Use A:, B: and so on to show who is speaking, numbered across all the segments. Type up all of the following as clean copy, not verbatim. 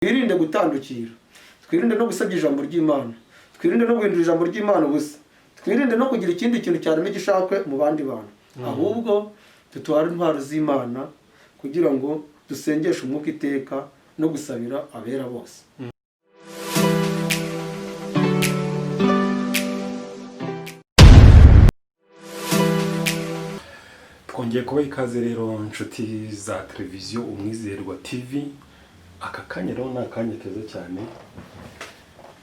A: Twirinde gutandukira, twirinde no gusabya ijambo ry'Imana, twirinde no guhindura ijambo ry'Imana ubusa, twirinde no kugira ikindi kintu cyareme gishakwe mu bandi bantu, ahubwo tutware intwaro z'Imana kugira ngo dusengeshe umwuka iteka no gusabira abera bose.
B: Twongeye kuba ikaze rero inshuti za televiziyo Umwizerwa TV. Aka kanya rero ni akanya keza cyane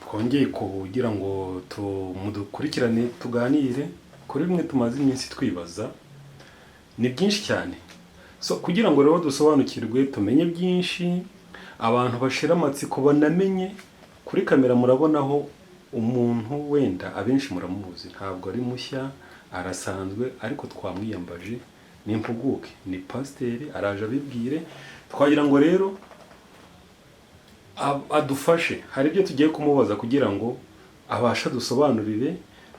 B: twongeye kugira ngo mudukurikirane tuganire kuri bimwe tumaze iminsi twibaza. Ni byinshi cyane, so kugira ngo rero dusobanukirwe tumenye byinshi, abantu bashira amatsiko banamenye. Kuri kamera murabonaho umuntu wenda abenshi muramuzi, ntabwo ari mushya, arasanzwe, ariko twamwiyambaje. Ni impuguke, ni pasiteri, araje abibwire. Twagira ngo rero adufashe, hari ibyo tugiye kumubaza kugira ngo abasha dusobanurire.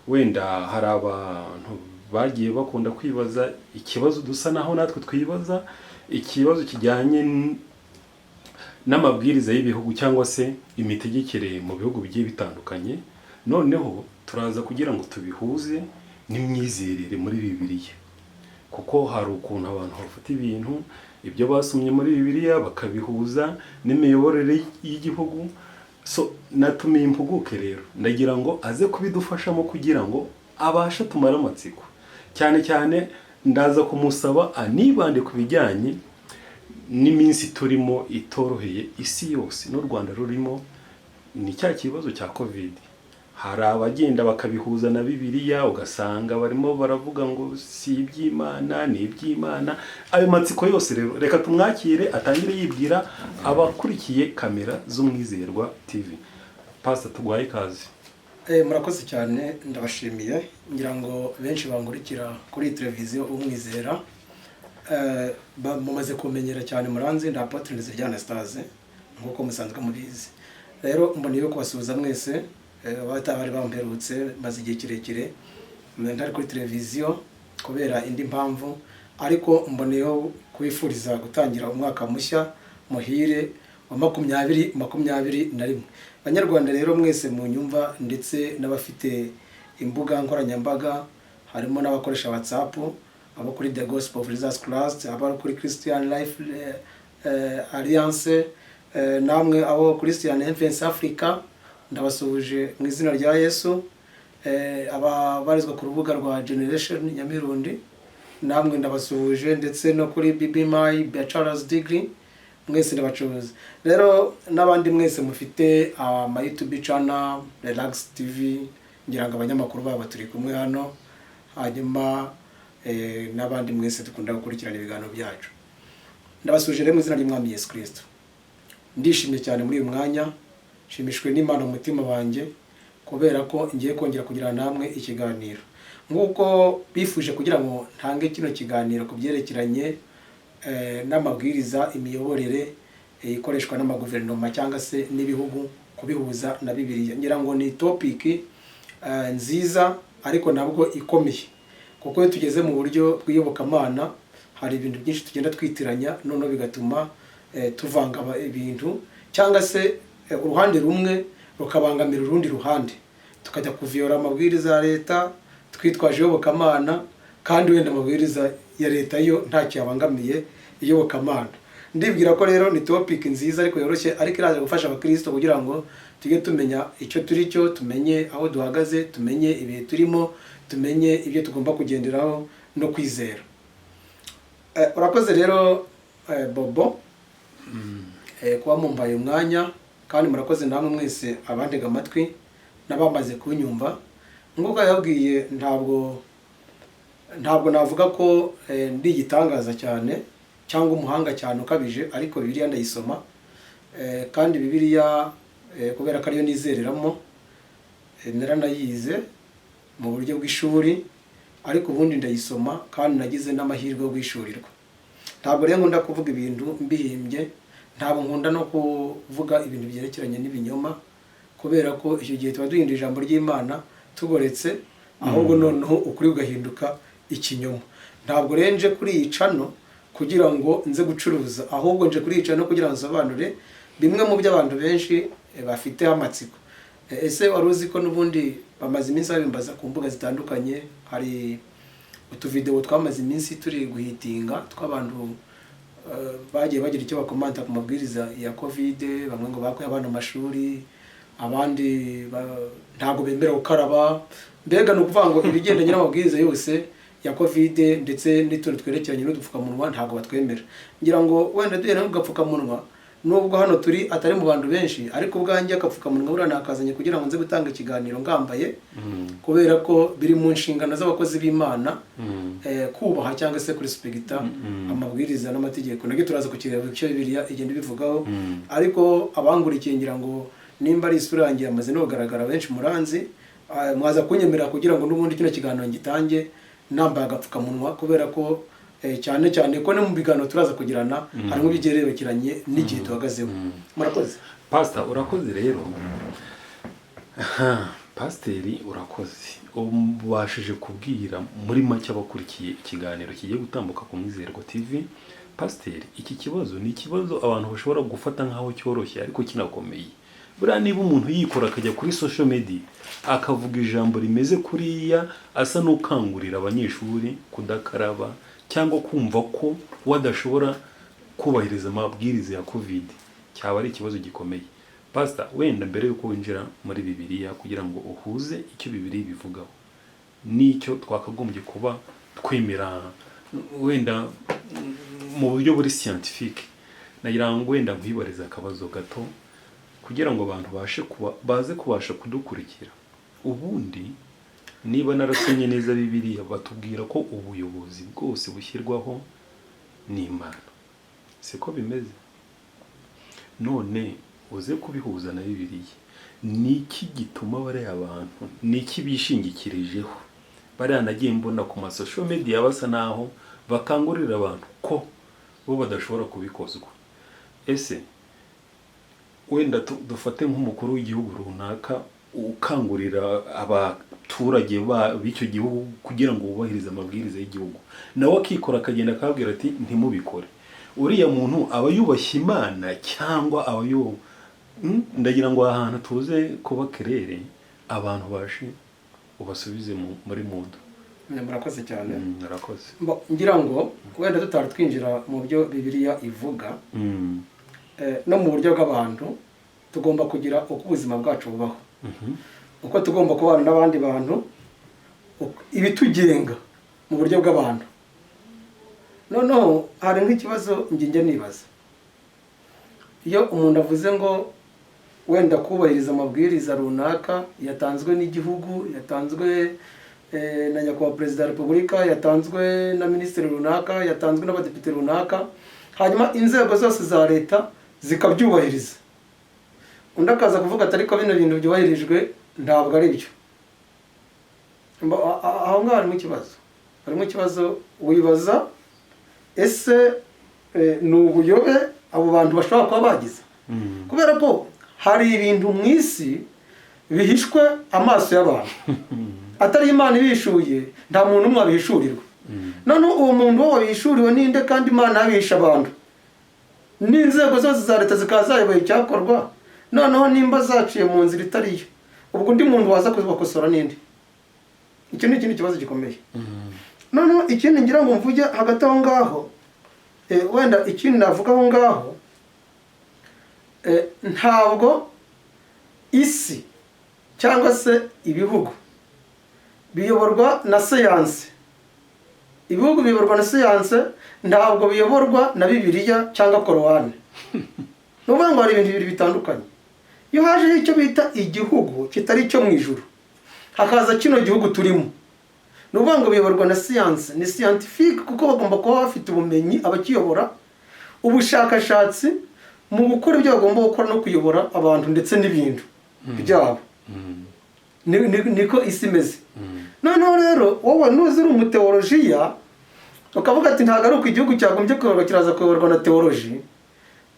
B: Wenda hari abantu bagiye bakunda kwibaza ikibazo dusa naho natwe twibaza, ikibazo kijyanye n'amabwiriza y'ibihugu cyangwa se imitegekere mu bihugu bigiye bitandukanye. Noneho turaza kugira ngo tubihuze n'imyizerere muri Bibiliya, kuko hari ukuntu abantu bafata ibintu ibyo basomye muri Bibiliya bakabihuza n'imiyoborere y'igihugu. So natumiye impuguke rero, ndagira ngo aze kubidufashamo kugira ngo abashe tumara amatsiko. Cyane cyane ndaza kumusaba anibande ku bijyanye n'iminsi turimo itoroheye isi yose n'u Rwanda rurimo, ni cya kibazo cya COVID. Hari abagenda bakabihuza na Bibiliya, ugasanga barimo baravuga ngo si iby'Imana, ni iby'Imana. Ayo matsiko yose rero reka tumwakire atangire yibwira abakurikiye kamera z'Umwizerwa TV. Pastor, tugwaye ikaze.
A: Murakoze cyane, ndabashimiye. Ngira ngo benshi bangurikira kuri televiziyo Umwizera mumaze kumenyera cyane muranzi nda Apotre Nizeyanastaze nkuko musanzwe mubizi. Rero mboniye kubasuhuza mwese abatari bamperutse maze igihe kirekire ndari kuri televiziyo kubera indi mpamvu, ariko mboneyeho kwifuriza gutangira umwaka mushya muhire wa 2021. Banyarwanda rero mwese mu nyumva ndetse n'abafite imbuga nkoranyambaga, harimo n'abakoresha WhatsApp, abo kuri The Gospel of Jesus Christ, abo kuri Christian Life Alliance, namwe abo Christian Influence Africa, ndabasuhuje mu izina rya Yesu. Ababarizwa ku rubuga rwa Generation Nyamirundi, namwe ndabasuhuje, ndetse no kuri BBMI Bachelor's Degree, mwese ndabacuruza. Rero n'abandi mwese mufite ama YouTube channel, Relax TV, ngira ngo abanyamakuru baba turi kumwe hano, hanyuma n'abandi mwese dukunda gukurikirana ibiganiro byacu. Ndabasuhuje rero mu izina ry'Umwami Yesu Kristo. Ndishimye cyane muri uyu mwanya, shimishwe n'Imana mu mutima wanjye kubera ko ngiye kongera kugira namwe ikiganiro. Nk'uko bifuje kugira ngo ntange kino kiganiro ku byerekeranye n'amabwiriza, imiyoborere ikoreshwa n'amaguverinoma cyangwa se n'ibihugu, kubihuza na Bibiliya. Ngira ngo ni topic nziza ariko nabwo ikomeye, kuko iyo tugeze mu buryo bw'iyobokamana hari ibintu byinshi tugenda twitiranya, none bigatuma tuvanga ibintu, cyangwa se uruhande rumwe rukabangamira urundi ruhande, tukajya kuviyora amabwiriza ya leta twitwaje iyobokamana, kandi wenda amabwiriza ya leta yo nta cyabangamiye iyobokamana. Ndibwira ko rero ni topic nziza ariko yoroshye, ariko iraje gufasha abakristo kugira ngo tujye tumenya icyo turi cyo, tumenye aho duhagaze, tumenye ibihe turimo, tumenye ibyo tugomba kugenderaho no kwizera. Urakoze rero Bobo kuba mumbaye umwanya, kandi murakoze namwe mwese abandega amatwi n'abamaze kunyumva. Nk'uko yabwiye, ntabwo navuga ko ndi igitangaza cyane cyangwa umuhanga cyane ukabije, ariko Bibiliya ndayisoma, kandi Bibiliya kubera ko ariyo nizereramo, naranayize mu buryo bw'ishuri, ariko ubundi ndayisoma kandi nagize n'amahirwe yo kwishurirwa. Ntabwo rero nkunda kuvuga ibintu mbihimbye, ntabwo nkunda no kuvuga ibintu byerekeranye n'ibinyoma, kubera ko icyo gihe tuba duhindura ijambo ry'Imana tugoretse, ahubwo noneho ukuri ugahinduka ikinyoma. Ntabwo renje kuri iyi cano kugira ngo nze gucuruza, ahubwo nje kuri iyi cano kugira ngo nsobanure bimwe mu by'abantu benshi bafite amatsiko. Ese wari uzi ko n'ubundi bamaze iminsi babimbaza ku mbuga zitandukanye, hari utuvideo twamaze iminsi turi guhitinga tw'abantu bagiye bagira icyo bakomanta ku mabwiriza ya covid, bamwe ngo bakuye abana amashuri, abandi ntago bemera gukaraba, mbega no kuvuga ngo ibigendanye n'amabwiriza yose ya covid ndetse n'utuntu twerekeranye n'udupfukamunwa ntago batwemera. Ngira ngo wenda duhere n'ugapfukamunwa, nubwo hano turi atari mu bantu benshi, ariko ubwanjye akapfukamunwa buriya nakazanye kugira ngo nze gutanga ikiganiro ngambaye, kubera ko biri mu nshingano z'abakozi b'Imana kubaha cyangwa se kurispekita amabwiriza n'amategeko. Nabyo turaza kukireba icyo Bibiliya igenda ibivugaho, ariko abangurikiye ngira ngo nimba ari isura yanjye yamaze no kugaragara benshi muranzi, mwaza kunyemerera kugira ngo n'ubundi kino kiganiro ngitange nambaye agapfukamunwa, kubera ko cyane cyane ko no mu biganiro turaza kugirana harimo bigerekeranye n'igihe tuhagazeho. Murakoze
B: Pastor, urakoze rero. Pasiteri urakoze, ubashije kubwira muri make abakurikiye ikiganiro kigiye gutambuka ku Mwizerwa TV. Pasiteri, iki kibazo ni ikibazo abantu bashobora gufata nk'aho cyoroshye ariko kinakomeye. Buriya niba umuntu yikora akajya kuri social media akavuga ijambo rimeze kuriya, asa n'ukangurira abanyeshuri kudakaraba cyangwa kumva ko wadashobora kubahiriza amabwiriza ya covid, cyaba ari ikibazo gikomeye. Pastor, wenda mbere yuko winjira muri Bibiliya kugira ngo uhuze icyo Bibiliya bivugaho n'icyo twakagombye kuba twemera wenda mu buryo buri scientifique, nagira ngo wenda nkwibariza akabazo gato kugira ngo abantu baze kubasha kudukurikira. Ubundi niba narasomye neza Bibiliya batubwira ko ubuyobozi bwose bushyirwaho n'Imana, siko bimeze? None uze kubihuza na Bibiliya, niki gituma bariya abantu, niki bishingikirijeho? Bariya nagiye mbona ku social media basa naho bakangurira abantu ko bo badashobora kubikozwa. Ese wenda dufate nk'umukuru w'igihugu runaka ukangurira abaturage b'icyo gihugu kugira ngo bubahirize amabwiriza y'igihugu, nawe akikora akagenda akabwira ati ntimubikore. Uriya muntu aba yubashye Imana cyangwa aba ndagira ngo ahantu tuze kuba kerere abantu bashe ubasubize muri mundo.
A: Murakoze cyane.
B: Murakoze.
A: Ngira ngo wenda tutari twinjira mu byo Bibiliya ivuga, no mu buryo bw'abantu tugomba kugira uko ubuzima bwacu bubaho, uko tugomba kubana n'abandi bantu, ibitugenga mu buryo bw'abantu. Noneho hari nk'ikibazo njye nibaza, iyo umuntu avuze ngo wenda kubahiriza amabwiriza runaka yatanzwe n'igihugu, yatanzwe na nyakubahwa perezida wa repubulika, yatanzwe na minisitiri runaka, yatanzwe n'abadepite runaka, hanyuma inzego zose za leta zikabyubahiriza, undi akaza kuvuga ati ariko bino bintu byubahirijwe ntabwo ari byo. Aho ngaho harimo ikibazo wibaza, ese ni ubuyobe abo bantu bashobora kuba bagize? Kubera ko hari ibintu mu isi bihishwe amaso y'abantu, atari Imana ibishuye, nta muntu umwe abihishurirwa. Noneho uwo muntu wo wabihishuriwe ninde kandi Imana yabihisha abantu? N'inzego zose za leta zikazayoboye icyakorwa, noneho nimba zaciye mu nzira itariyo, ubwo undi muntu waza kubakosora ninde? Icyo ni ikindi kibazo gikomeye. Noneho ikindi ngira ngo mvuge hagati aho ngaho, wenda ikindi navuga aho ngaho, ntabwo isi cyangwa se ibihugu biyoborwa na siyanse. Ibihugu biyoborwa na siyanse, ntabwo biyoborwa na Bibiliya cyangwa Korowani. Nuvuga ngo hari ibintu bibiri bitandukanye. Iyo haje icyo bita igihugu kitari cyo mu ijuru, hakaza kino gihugu turimo, nuvuga ngo biyoborwa na siyanse, ni scientifique, kuko bagomba kuba bafite ubumenyi abakiyobora, ubushakashatsi mu gukora ibyo bagomba gukora no kuyobora abantu ndetse n'ibintu byabo. Niko isi imeze. Noneho rero wowe nuzi uri umuteolojiya ukavuga ati ntabwo ari uko igihugu cyagombye kuyoborwa kiraza kuyoborwa na teoloji,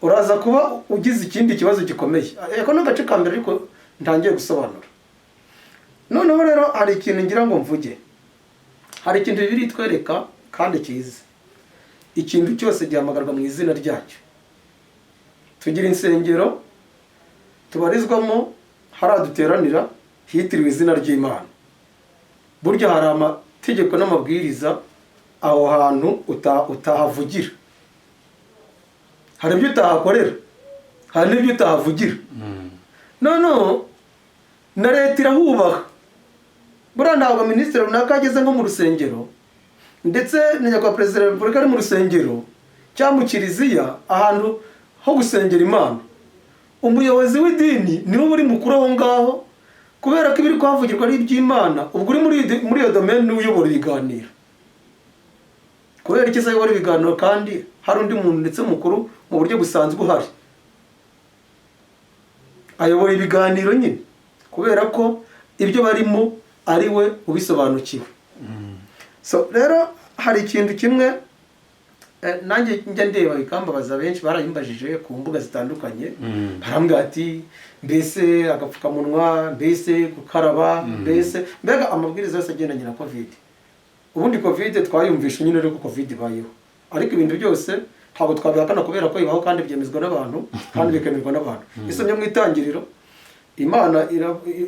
A: uraza kuba ugize ikindi kibazo gikomeye. Eko n'agace ka mbere ariko ntangiye gusobanura. Noneho rero hari ikintu ngira ngo mvuge, hari ikintu bibiri twereka kandi cyiza, ikintu cyose gihamagarwa mu izina ryacyo. tugira insengero tubarizwamo haraduteranira hitiriwe izina ry'Imana. Burya hari amategeko n'amabwiriza aho hantu utahavugira, hari ibyo utahakorera, hari n'ibyo utahavugira. Noneho na leta irahubaha. Buriya ntabwo minisitiri runaka ageze nko mu rusengero, ndetse na nyakubahwa perezida wa repubulika ari mu rusengero cyangwa mu kiliziya, ahantu ho gusengera Imana, umuyobozi w'idini niwe uri mukuru aho ngaho, kubera ko ibiri kuhavugirwa ari iby'Imana. Ubwo uri muri iyo domaine niwe uyobora ibiganiro. Kubera iki se ayobora ibiganiro kandi hari undi muntu ndetse mukuru mu buryo busanzwe uhari? Ayobora ibiganiro nyine kubera ko ibyo barimo ari we ubisobanukiwe. So rero hari ikintu kimwe nanjye njya ndeba ikambabaza, benshi barayimbajije ku mbuga zitandukanye, barambwira ati mbese agapfukamunwa, mbese gukaraba, mbega amabwiriza yose agendanye na covid. Ubundi covid twayumvisha nyine ariko covid ibayeho, ariko ibintu byose ntabwo twabihakana kubera ko ibaho kandi byemezwa n'abantu kandi bikemerwa n'abantu. Isomye mu itangiriro Imana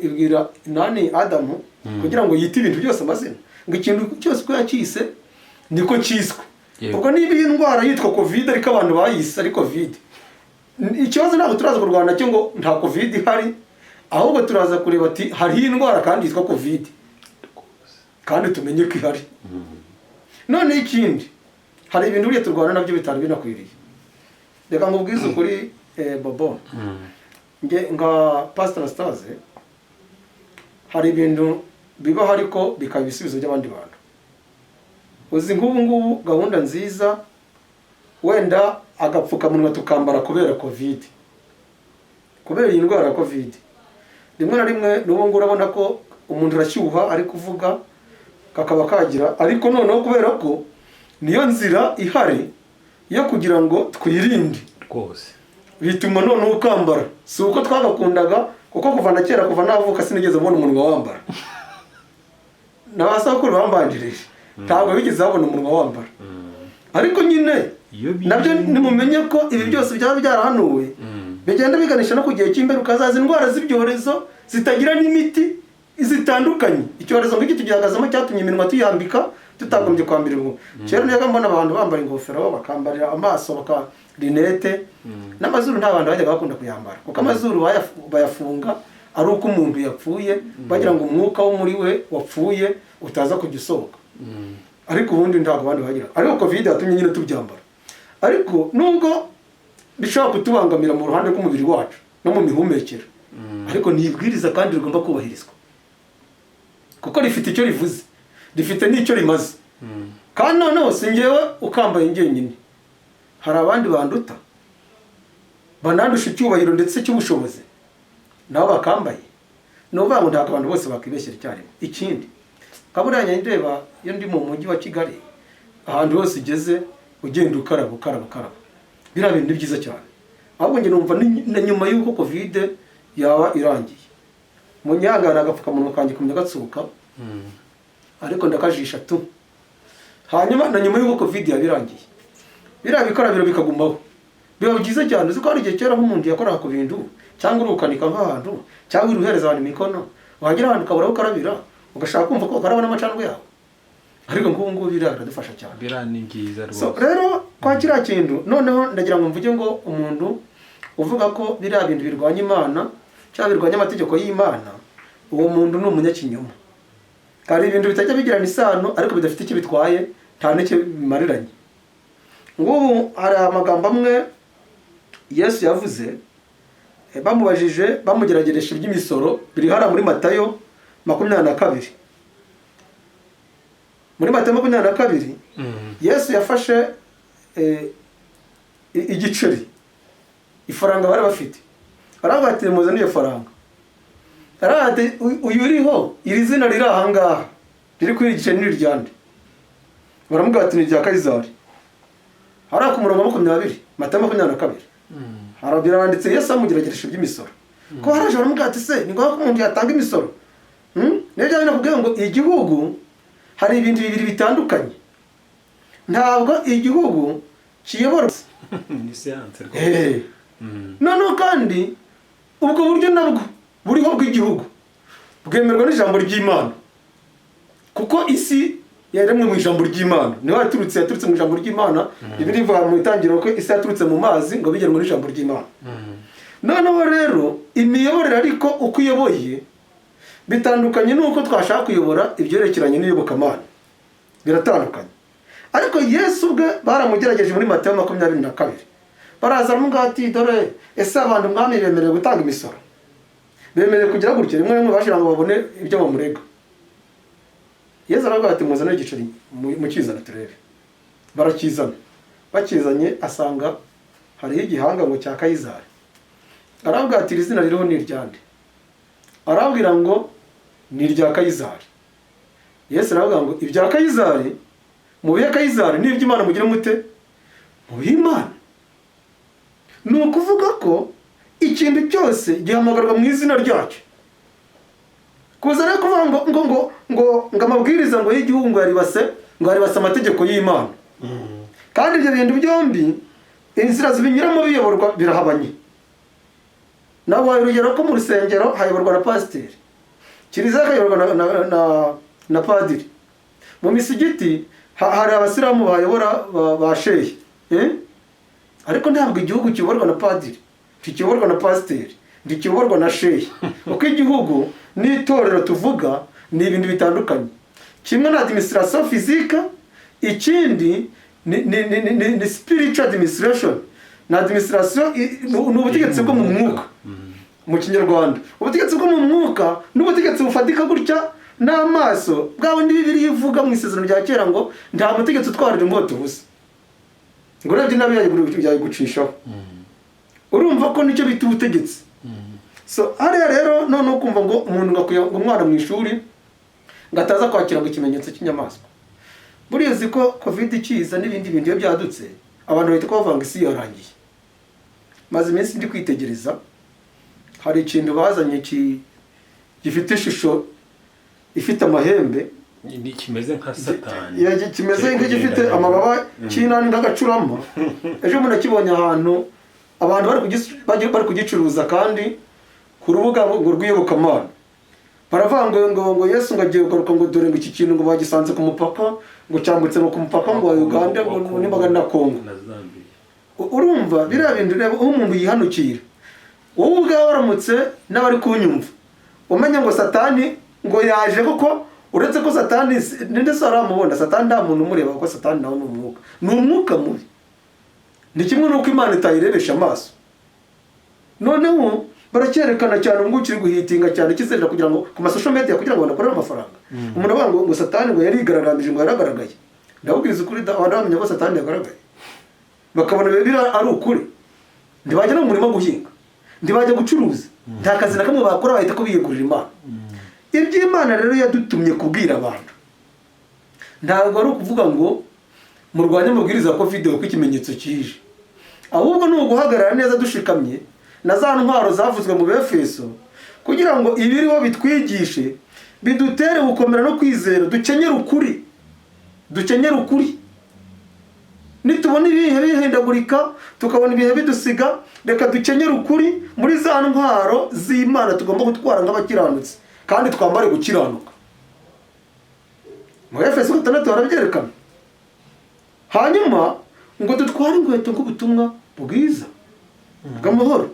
A: ibwira nani Adamu kugira ngo yite ibintu byose amazina, ngo ikintu cyose ko yakise niko cyiswe. Ubwo niba iyi ndwara yitwa covid ariko abantu bayise ari covid, ikibazo ntabwo turaza kurwana cyo ngo nta covid ihari, ahubwo turaza kureba ati hari indwara kandi yitwa covid kandi tumenye ko ihari. None ikindi, hari ibintu buriya turwana nabyo bitari binakwiriye. Reka ngubwize ukuri Bobo, nka Pastor Stase, hari ibintu bibaho ariko bikaba ibisubizo by'abandi bantu. Uzi nk'ubu ngubu gahunda nziza, wenda agapfukamunwa tukambara kubera covid, kubera iyi ndwara ya covid. Rimwe na rimwe n'ubu ngubu urabona ko umuntu arashyuha ari kuvuga kakaba kagira, ariko noneho kubera ko niyo nzira ihari yo kugira ngo twirinde
B: rwose,
A: bituma noneho ukambara. Si uko twagakundaga, kuko kuva na kera, kuva navuka sinigeze mbona umunwa wambara. N'abasakuru bambanjirije ntabwo bigeze babona umunwa wambara. Ariko nyine nabyo nimumenye ko ibi byose byaba byarahanuwe bigenda biganisha no ku gihe cy'imperuka zaza indwara z'ibyorezo zitagira n'imiti zitandukanye. Icyorezo nk'iki tugihagazemo cyatumye iminwa tuyambika tutagombye kwambara ubu. Kera niyaga mbona abantu bambara ingofero, bakambarira amaso, rinete, n'amazuru nta bantu bajyaga bakunda kuyambara, kuko amazuru bayafunga ari uko umuntu yapfuye, bagira ngo umwuka wo muri we wapfuye utaza kujya usohoka. Ariko ubundi ntabwo abandi bagira. Ariko covid yatumye nyine tubyambara. Ariko nubwo bishobora kutubangamira mu ruhande rw'umubiri wacu no mu mihumekero, ariko nibwiriza kandi rigomba kubahirizwa, kuko rifite icyo rivuze, rifite n'icyo rimaze. Kandi noneho si njyewe ukambaye njyenyine, hari abandi banduta banandusha icyubahiro ndetse cy'ubushobozi nabo bakambaye. Nuvuga ngo ntabwo abantu bose bakibeshyera icyarimwe. Ikindi kaburiya ndeba iyo ndi mu mujyi wa Kigali, ahantu hose ugeze ugenda ukaraba, biriya bintu ni byiza cyane. Ahubwo njye numva na nyuma y'uko covid yaba irangiye, munyangana agapfukamunwa kanjye kumenya gatsuka, ariko ndakajisha tu. Hanyuma na nyuma y'uko covid yaba irangiye, biriya bikarabiro bikagumaho, biba byiza cyane. Uzi ko hari igihe kera nk'umuntu yakoraga ku bintu cyangwa urukanika nk'ahantu cyangwa uruhereza abantu imikono, wagera ahantu ukabura ukarabira ugashaka kumva ko ukaraba n'amacandwe yawe. Ariko nk'ubu ngubu biradufasha cyane,
B: biriya ni byiza rwose.
A: So rero kwa kiriya kintu noneho ndagira ngo mvuge ngo umuntu uvuga ko biriya bintu birwanya Imana cyangwa birwanya amategeko y'Imana, uwo muntu ni umunyakinyoma. Hari ibintu bitajya bigirana isano ariko bidafite icyo bitwaye, nta n'icyo bimariranye. Ngubu hari amagambo amwe Yesu yavuze, bamubajije bamugerageresha iby'imisoro, biri hara muri Matayo 22. Muri Matayo 22 Yesu yafashe igiceri, ifaranga bari bafite, arabatira muzana iyo faranga, arate uyu uriho iri zina riri ahangaha riri kuri igiceri ni ryande, baramubwira ati ni rya Kaizari. Hari ku murongo 20 Matayo 22 harabiranditse Yesu amugerageresha iby'imisoro, ko haraje baramubwira ati se ni ngombwa ko umuntu yatanga imisoro? Nibyo bino kugira ngo igihugu hari ibintu bibiri bitandukanye. Ntabwo igihugu kiyoborwa
B: ni siyanse rwose.
A: noneho kandi ubwo buryo nabwo buriho bw'igihugu bwemerwa n'ijambo ry'Imana, kuko isi yaremwe mu ijambo ry'Imana, niho yaturutse mu ijambo ry'Imana. Bibiliya ivuga mu itangiriro ko isi yaturutse mu mazi ngo bigenwe n'ijambo ry'Imana. Noneho rero imiyoborere ariko uko iyoboye bitandukanye n'uko twashaka kuyobora ibyerekeranye n'iyobokamana, biratandukanye. Ariko Yesu ubwe baramugerageje muri Matayo 22, baraza baramuga ati dore ese abantu mwami bemerewe gutanga imisoro, bemerewe kugira gutya, rimwe bashira ngo babone ibyo bamurega. Yesu aravuga ati muzane igiceri mukizana turebe. Barakizana, bakizanye asanga hariho igihanga ngo cya Kayizari. Aravuga ati izina ririho ni iryande? Arabwira ngo ni irya Kayizari. Yesu aravuga ngo ibya Kayizari mubihe Kayizari, n'iby'Imana mugire mute mubihe Imana. Ni ukuvuga ko ikintu cyose gihamagarwa mu izina ryacyo. Kuza rero kuvuga ngo amabwiriza ngo y'igihugu ngo yaribase amategeko y'Imana. Kandi ibyo bintu byombi inzira zibinyuramo biyoborwa birahabanye. Nawe urugero ko mu rusengero hayoborwa na pasiteri, kiliziya hayoborwa na padiri, mu misigiti hari abasilamu bayobora ba shehi, ariko ntabwo igihugu kiyoborwa na padiri, kiyoborwa na pasiteri, kiyoborwa na shehi. Uko igihugu n'itorero tuvuga ni ibintu bitandukanye. Kimwe na administration physique, ikindi ni spiritual administration. Na administration ni ubutegetsi bwo mu mwuka mu Kinyarwanda. Ubutegetsi bwo mu mwuka n'ubutegetsi bufatika gutya n'amaso bwawe ndi Bibiliya ivuga mu isezerano rya kera ngo nta mutegetsi utwarira inkota ubusa, ngo nabyo nabi gucishaho. Urumva ko nicyo bita ubutegetsi. So hariya rero none ukumva ngo umuntu ngakuye umwana mu ishuri ngataza kwakira ngo ikimenyetso cy'inyamaswa. Buriya uzi ko covid ikiza n'ibindi bintu iyo byadutse abantu bahita ko bavanga isi yarangiye. Maze iminsi ndi kwitegereza, hari ikintu bazanye gifite ishusho ifite amahembe,
B: ni kimeze nka Satani,
A: kimeze nk'igifite amababa cy'inani nk'agacurama. Ejo umuntu akibonye ahantu abantu bari kugicuruza kandi ku rubuga rw'iyobokamana. Baravuga ngo Yesu ngo agiye kugaruka, ngo dore ngo iki kintu ngo bagisanze ku mupaka, ngo cyambutse no ku mupaka ngo wa Uganda ngo n'imbaga na Kongo. Urumva biriya bintu reba umuntu yihanukira. Wowe ubwawe waramutse n'abari kunyumva umenya ngo Satani ngo yaje, kuko uretse ko Satani ninde se aramubona. Satani nta muntu umureba, kuko Satani nawe ni umwuka, ni umwuka mubi. Ni kimwe n'uko Imana itayirebesha amaso. Noneho baracyerekana cyane ngo ukiri guhitinga cyane kizerera kugira ngo ku social media kugira ngo banakorere amafaranga. Umuntu avuga ngo Satani ngo yarigaragambije, ngo yaragaragaye. Ndabubwiriza ukuri abantu bamenya ko Satani yagaragaye, bakabona bira ari ukuri. Ndibajya no murimo guhinga, ndibajya gucuruza, nta kazi na kamwe bakora, bahita ko biyegurira Imana. Iby'Imana rero yadutumye kubwira abantu ntabwo ari ukuvuga ngo murwanye amabwiriza ya covid ko ikimenyetso kije, ahubwo ni uguhagarara neza dushikamye na za ntwaro zavuzwe mu Befeso, kugira ngo ibiriho bitwigishe bidutere gukomera no kwizera, dukenyere ukuri. Nitubona ibihe bihindagurika tukabona ibihe bidusiga, reka dukenyere ukuri muri za ntwaro z'Imana tugomba gutwara nk'abakiranutsi, kandi twambare gukiranuka. Mu Efeso 6 barabyerekana. Hanyuma ngo dutware inkweto nk'ubutumwa bwiza bw'amahoro,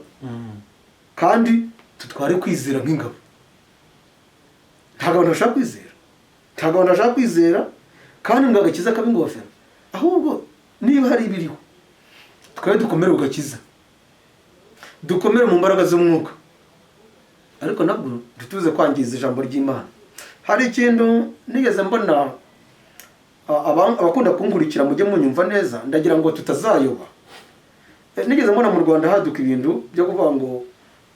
A: kandi tutware kwizera nk'ingabo. Ntabwo abantu bashaka kwizera, kandi ngo agakiza kabe ingofero. Ahubwo niba hari ibiriho twari dukomere ugakiza, dukomere mu mbaraga z'umwuka, ariko nabwo dutuze kwangiza ijambo ry'Imana. Hari ikintu nigeze mbona, abakunda kunkurikira mujye munyumva neza, ndagira ngo tutazayoba. Nigeze mbona mu Rwanda haduka ibintu byo kuvuga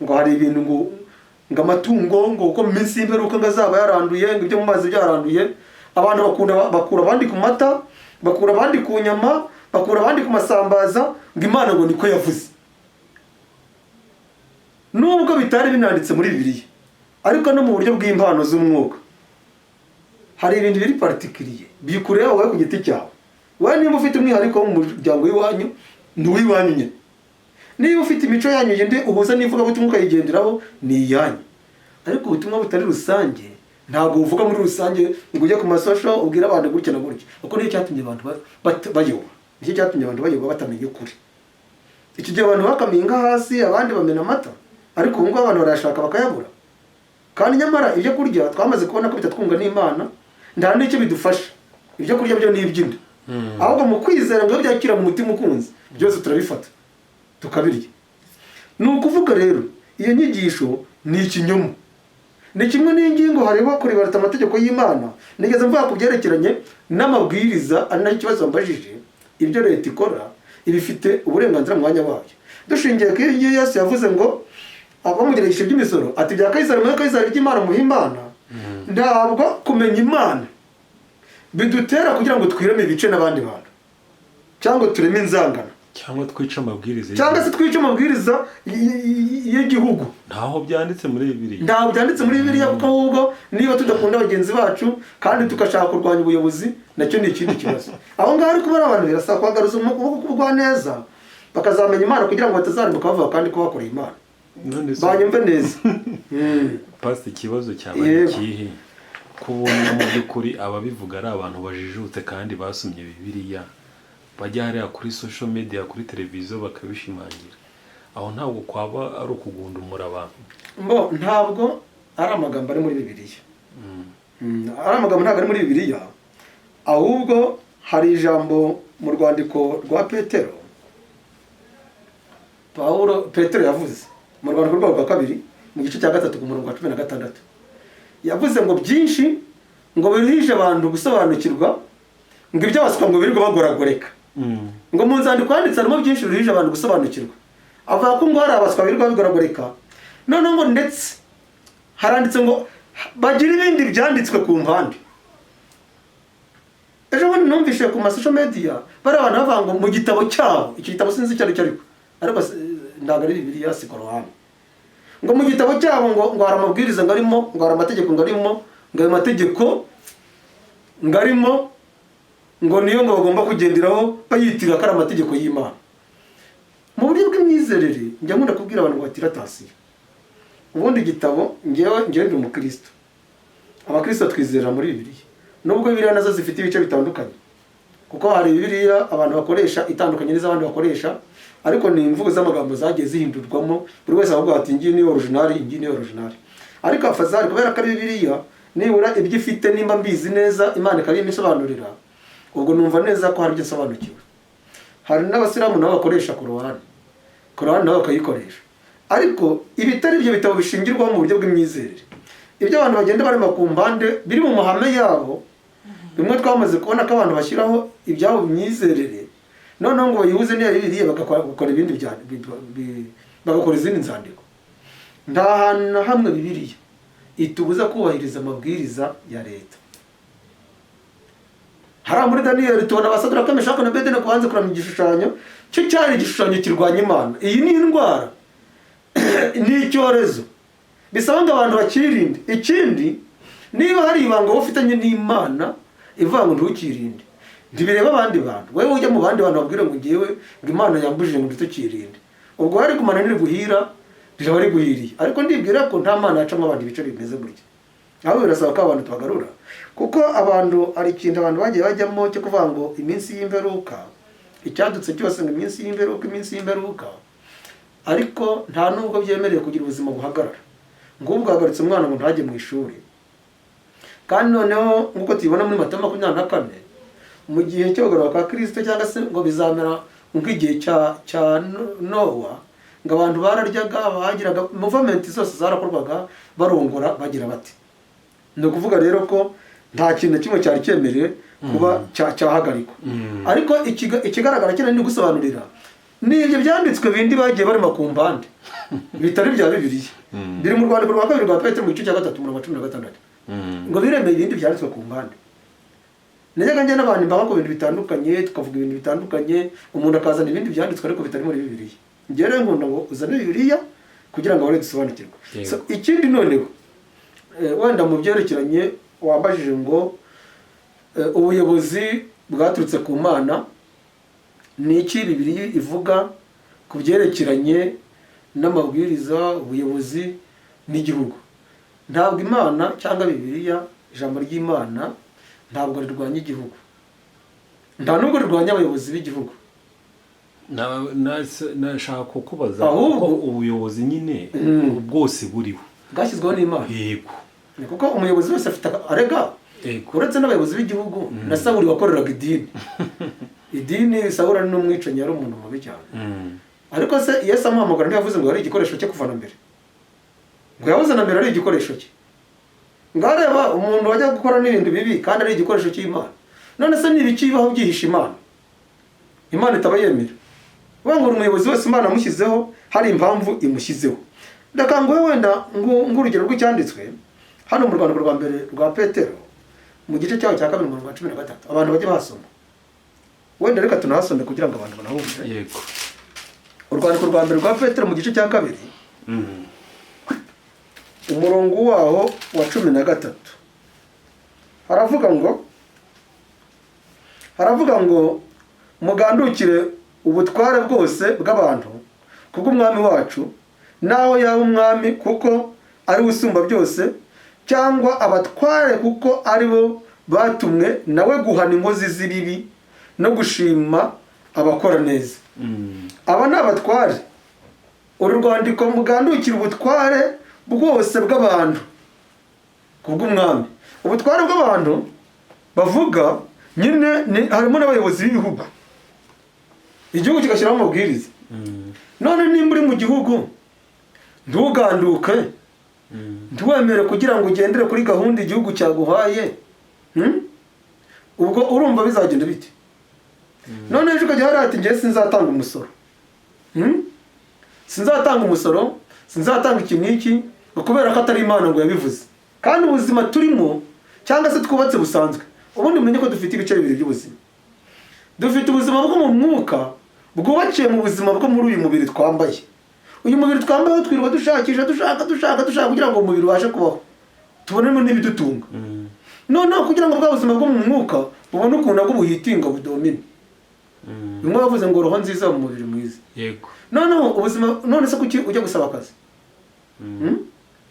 A: ngo hari ibintu ngo amatungo ngo uko mu minsi y'imperuka ngo azaba yaranduye, ngo ibyo mu mazi byaranduye. Abantu bakura abandi ku mata, bakura abandi ku nyama, bakura abandi ku masambaza, ngo Imana ngo niko yavuze. Nubwo bitari binanditse muri Bibiliya, ariko no mu buryo bw'impano z'umwuka hari ibintu biri particulier bikureba wowe ku giti cyawe. Wowe niba ufite umwihariko wo mu muryango w'iwanyu, ni uw'iwanyu nyine, niba ufite imico yanyu yindi uhuza n'ivugabutumwa ukayigenderaho ni iyanyu, ariko ubutumwa butari rusange ntabwo uvuga muri rusange ngo ujye ku masosho ubwira abantu gutya na gutya, kuko niyo cyatumye abantu bayoba, nicyo cyatumye abantu bayoba batamenya ukuri. Iki gihe abantu bakamiye inka hasi, abandi bamena amata, ariko ubu ngubu abantu barayashaka bakayabura, kandi nyamara ibyo kurya twamaze kubona ko bitatwunga n'Imana, nta n'icyo bidufasha. Ibyo kurya byo ni iby'inda, ahubwo mu kwizera ngo byakira mu mutima ukunze byose turabifata tukabirya. Ni ukuvuga rero iyo nyigisho ni ikinyoma, ni kimwe n'ingingo hareba kureba amategeko y'Imana. Nigeze mvuga ku byerekeranye n'amabwiriza, ari nayo ikibazo mbajije. Ibyo leta ikora ibifite uburenganzira mu mwanya wayo, dushingiye ku iyo Yesu yavuze ngo abamugerageje iby'imisoro ati bya Kayisari muri Kayisari, iby'Imana muhe Imana. Ntabwo kumenya Imana bidutera kugira ngo twireme ibice n'abandi bantu, cyangwa tureme inzangano,
B: cyangwa twice amabwiriza,
A: cyangwa se twice amabwiriza y'igihugu.
B: ntaho byanditse muri Bibiliya,
A: ntaho byanditse muri Bibiliya, kuko ahubwo niba tudakunda bagenzi bacu kandi tugashaka kurwanya ubuyobozi, nacyo ni ikindi kibazo. Aho ngaho ariko bari abantu birasaba kuhagaruza ukuboko kubwa neza, bakazamenya Imana kugira ngo batazarimbuka bavuga kandi ko bakoreye Imana. Banyumve neza.
B: Pastor, ikibazo cyabaye ikihe? Kubona mu by'ukuri ababivuga ari abantu bajijutse kandi basomye Bibiliya, bajya hariya kuri social media, kuri televiziyo bakabishimangira. Aho ntabwo kwaba ari ukugundumura abantu?
A: Ntabwo ari amagambo ari muri Bibiliya. Ari amagambo ntabwo ari muri Bibiliya, ahubwo hari ijambo mu rwandiko rwa Petero Petero yavuze mu rwandiko rwa 2 mu gice cya 3 ku murongo wa 16, yavuze ngo byinshi ngo biruhije abantu gusobanukirwa, ngo ibyo baswa ngo birirwa bagoragoreka. Ngo mu nzandiko handitse harimo byinshi biruhije abantu gusobanukirwa, avuga ko ngo hari abaswa birirwa bigoragoreka, none ngo ndetse haranditse ngo bagira ibindi byanditswe ku mpande. Ejo bundi numvise ku social media bari abantu bavuga ngo mu gitabo cyabo, iki gitabo sinzi icyo ariko ntabwo ari Bibiliya, si Korani, ngo mu gitabo cyabo ngo hari amabwiriza ngarimo, ngo hari amategeko ngarimo, ngo ayo mategeko ngarimo ngo niyo ngo bagomba kugenderaho bayitira ko ari amategeko y'Imana. Mu buryo bw'imyizerere njya nkunda kubwira abantu ngo batira tasiyo. Ubundi igitabo ngewe ndi umukristo, abakristo twizera muri Bibiliya, nubwo Bibiliya nazo zifite ibice bitandukanye, kuko hari Bibiliya abantu bakoresha itandukanye n'iz'abandi bakoresha, ariko ni imvugo z'amagambo zagiye zihindurwamo, buri wese avuga ati ngiyi ni original, ngiyi ni original. Ariko afazari kubera ko ari Bibiliya, nibura ibyo ifite nimba mbizi neza Imana ikabimisobanurira, ubwo numva neza ko hari ibyo sobanukiwe. Hari n'abasilamu nabo bakoresha Korani nabo bakayikoresha, ariko ibitari ibyo bitabo bishingirwaho mu buryo bw'imyizerere. Ibyo abantu bagenda barema ku mpande biri mu mahame yabo, bimwe twamaze kubona ko abantu bashyiraho ibyabo imyizerere, noneho ngo bayihuze n'iyo Bibiliya bagakora ibindi bagakora izindi nzandiko. Nta hantu na hamwe Bibiliya itubuza kubahiriza amabwiriza ya leta. Hari muri Daniyeli tubona Abasadaraka, Meshaki na Abednego kubanza kuramya igishushanyo, cyo cyari igishushanyo kirwanya Imana. Iyi ni indwara, ni icyorezo, bisaba ngo abantu bakirinde. Ikindi, niba hari ibanga ufitanye n'Imana ivuga ngo ntukirinde, ntibireba abandi bantu. Wewe ujya mu bandi bantu babwire ngo ngewe ngo Imana yambujije ngo tukirinde, ubwo hari kumana niri guhira riraba riguhiriye. Ariko ndibwira ko nta Mana yacamo abantu ibice bimeze gutya. Aho birasaba ko abantu tubagarura, kuko abantu ari ikintu abantu bagiye bajyamo cyo kuvuga ngo iminsi y'imperuka, icyadutse cyose ngo iminsi y'imperuka, ariko nta nubwo byemereye kugira ubuzima buhagarara. Ngubwo hagarutse umwana ngo ntajye mu ishuri, kandi noneho nk'uko tubibona muri Matayo 24, mu gihe cyo kugaruka kwa Kristo, cyangwa se ngo bizamera nk'igihe cya Nowa, ngo abantu bararyaga, bagiraga movement zose zarakorwaga, barongora bagira bati. Ni ukuvuga rero ko nta kintu kimwe cyari cyemerewe kuba cyahagarikwa. Ariko ikigaragara cyane ni gusobanurira n'ibyo byanditswe bindi bagiye barema ku mpande bitari bya Bibiliya, biri mu rwandiko rwa 2 rwa Petero mu gice cya 3 umurongo wa 16, ngo biremeye ibindi byanditswe ku mpande. Najyaga njye n'abantu mbaga ku bintu bitandukanye, tukavuga ibintu bitandukanye, umuntu akazana ibindi byanditswe ariko bitari muri Bibiliya. Njye rero nkunda ngo uzane Bibiliya kugira ngo abone dusobanukirwe. Ikindi noneho wenda mu byerekeranye wambajije ngo ubuyobozi bwaturutse ku Mana, ni iki Bibiliya ivuga ku byerekeranye n'amabwiriza, ubuyobozi n'igihugu. Ntabwo Imana cyangwa Bibiliya, ijambo ry'Imana ntabwo rirwanya igihugu, nta nubwo rirwanya abayobozi b'igihugu.
B: nashaka kukubaza
A: Ahubwo
B: ko ubuyobozi nyine bwose buriho
A: bwashyizweho n'Imana.
B: yego
A: Kuko umuyobozi wese afite arega, uretse n'abayobozi b'igihugu na Sawuli wakoreraga idini. Idini, Sawuli ni umwicanyi, yari umuntu mubi cyane. Ariko se Yesu amuhamagara ntiyavuze ngo yari igikoresho cye kuva na mbere, ngo yavuze na mbere ari igikoresho cye. Ngareba umuntu wajya gukora n'ibintu bibi kandi ari igikoresho cy'Imana. None se n'ibiki bibaho byihisha Imana, Imana itaba yemera? Uvuga ngo umuyobozi wese Imana amushyizeho hari impamvu imushyizeho. Ndakanguye wenda ngurugero rw'icyanditswe hano mu Rwanda rwa mbere rwa Petero mu gice cyaho cya 2 mu 13 abantu bajye basoma. Wenda reka tunahasome kugira ngo abantu banahumve.
B: yego
A: Urwandiko rwa mbere rwa Petero mu gice cya 2 umurongo waho wa 13 haravuga ngo mugandukire ubutware bwose bw'abantu kubw'umwami wacu, naho yaba umwami kuko ari usumba byose, cyangwa abatware kuko ari bo batumwe nawe guhana inkozi z'ibibi no gushima abakora neza. Aba ni abatware. Uru rwandiko mugandukira ubutware bwose bw'abantu kubw'umwami. Ubutware bw'abantu bavuga nyine harimo n'abayobozi b'ibihugu, igihugu kigashyiraho amabwiriza. None nimba uri mu gihugu ntuganduke, ntiwemere kugira ngo ugendere kuri gahunda igihugu cyaguhaye, ubwo urumva bizagenda bite? None ejo ukajya hariya ati njye sinzatanga umusoro, sinzatanga umusoro, sinzatanga iki n'iki, kubera ko atari Imana ngo yabivuze. Kandi ubuzima turimo cyangwa se twubatse busanzwe, ubundi umenye ko dufite ibice bibiri by'ubuzima. Dufite ubuzima bwo mu mwuka bwubakiye mu buzima bwo muri uyu mubiri twambaye. Uyu mubiri twambaye twirirwa dushakisha dushaka kugira ngo umubiri ubashe kubaho, tubonemo n'ibidutunga. Noneho kugira ngo bwa buzima bwo mu mwuka bubone ukuntu bwo buhitinga budomine. Bimwe bavuze ngo roho nziza mu mubiri mwiza.
B: yego
A: Noneho ubuzima, none se kuki ujya gusaba akazi?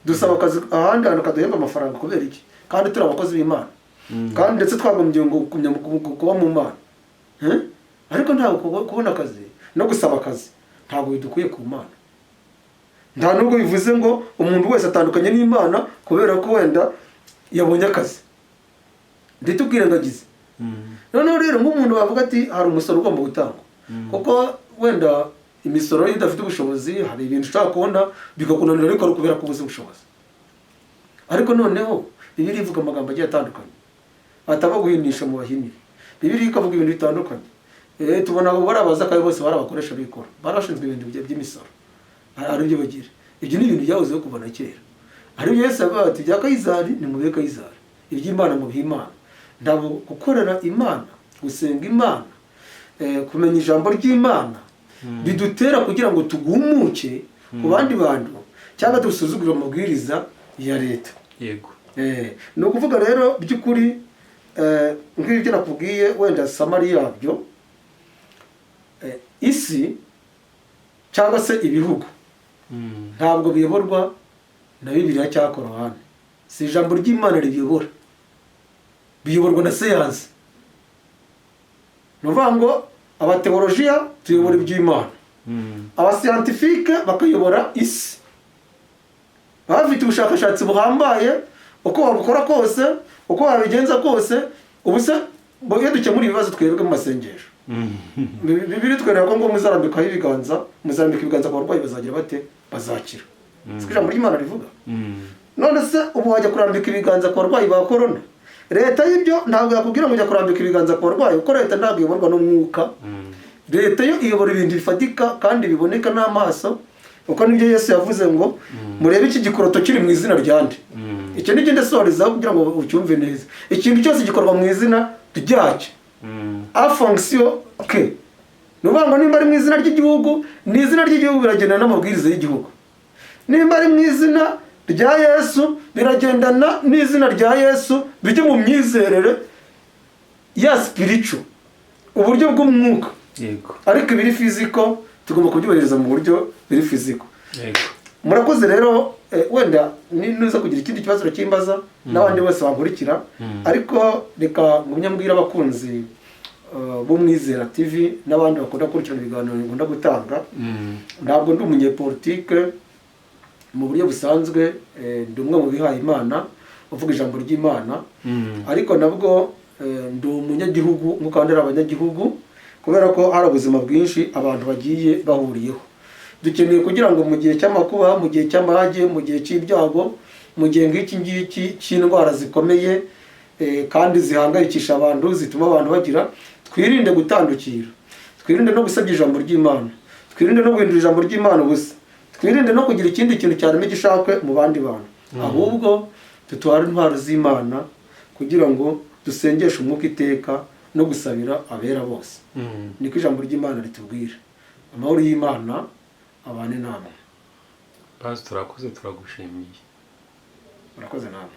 A: Dusaba akazi ahandi hantu kaduhemba amafaranga kubera iki? Kandi turi abakozi b'Imana. Kandi ndetse twagombye ngo kuba mu Mana. Ariko ntabwo kubona akazi no gusaba akazi ntabwo bidukwiye ku Mana. Nta nubwo bivuze ngo umuntu wese atandukanye n'Imana kubera ko wenda yabonye akazi, nditubwirengagize. Noneho rero nk'umuntu bavuga ati hari umusoro ugomba gutangwa, kuko wenda imisoro iyo idafite ubushobozi hari ibintu ushaka kubona bikakunanira, ariko ari kubera ko ubuze ubushobozi. Ariko noneho Bibiliya ivuga amagambo agiye atandukanye ataba guhinisha mu bahinire. Bibiliya ikavuga ibintu bitandukanye. Tubona abo barabaza kandi bose barabakoresha bikora, barashinzwe ibintu by'imisoro, ari byo bagira. Ibyo ni ibintu byahozeho kuva na kera. Ari byo Yesu yavuga ati bya Kayizari ni mube Kayizari, iby'Imana mu b'Imana. Ntabwo gukorera Imana, gusenga Imana, kumenya ijambo ry'Imana bidutera kugira ngo tugumuke ku bandi bantu cyangwa dusuzugure amabwiriza ya leta.
B: yego
A: Ni ukuvuga rero by'ukuri nk'ibyo nakubwiye wenda samari yabyo, isi cyangwa se ibihugu ntabwo biyoborwa na Bibiliya cyangwa Korani. Si ijambo ry'Imana ribiyobora, biyoborwa na siyansi. Ni ukuvuga ngo abateolojiya tuyobora iby'Imana, abasiyantifike bakayobora isi. Bafite ubushakashatsi buhambaye, uko wabukora kose, uko wabigenza kose. Ubu se iyo dukemura ibibazo twebwe mu masengesho, Bibiliya itwereka ko ngo muzarambikaho ibiganza, muzarambika ibiganza ku barwayi bazagira bate? Bazakira. Siko ijambo ry'Imana rivuga. None se ubu wajya kurambika ibiganza ku barwayi ba korona? Leta y'ibyo ntabwo yakubwira ngo ujya kurambika ibiganza ku barwayi, kuko leta ntabwo iyoborwa n'umwuka. Leta yo iyobora ibintu bifatika kandi biboneka n'amaso, uko nibyo Yesu yavuze ngo murebe iki gikoroto kiri mu izina ryande. Icyo ni cyo ndasohorezaho kugira ngo ucyumve neza. Ikintu cyose gikorwa mu izina ryacyo, a fonction ke. Nuvuga ngo nimba ari mu izina ry'igihugu, ni izina ry'igihugu biragendana n'amabwiriza y'igihugu. Nimba ari mu izina rya Yesu, biragendana n'izina rya Yesu, bijye mu myizerere ya spiritual, uburyo bw'umwuka.
B: yego
A: Ariko ibiri physical tugomba kubyubahiriza mu buryo biri fiziko.
B: yego
A: Murakoze rero, wenda niza kugira ikindi kibazo cy'imbaza n'abandi bose bankurikira, ariko reka ngumye mbwira abakunzi b'Umwizera TV n'abandi bakunda gukurikirana ibiganiro ngunda gutanga. Ntabwo ndi umunyepolitike mu buryo busanzwe, ndi umwe mu bihaye Imana uvuga ijambo ry'Imana, ariko nabwo ndi umunyagihugu nk'uko abandi ari abanyagihugu, kubera ko hari ubuzima bwinshi abantu bagiye bahuriyeho. Dukeneye kugira ngo mu gihe cy'amakuba, mu gihe cy'amage, mu gihe cy'ibyago, mu gihe nk'iki ngiki cy'indwara zikomeye kandi zihangayikisha abantu, zituma abantu bagira, twirinde gutandukira, twirinde no gusabya ijambo ry'Imana, twirinde no guhindura ijambo ry'Imana ubusa, twirinde no kugira ikindi kintu cyarema igishakwe mu bandi bantu, ahubwo tutware intwaro z'Imana kugira ngo dusengeshe umwuka iteka no gusabira abera bose. Niko ijambo ry'Imana ritubwira. Amahoro y'Imana abane namwe.
B: Pastor, turakoze, turagushimiye.
A: Murakoze namwe.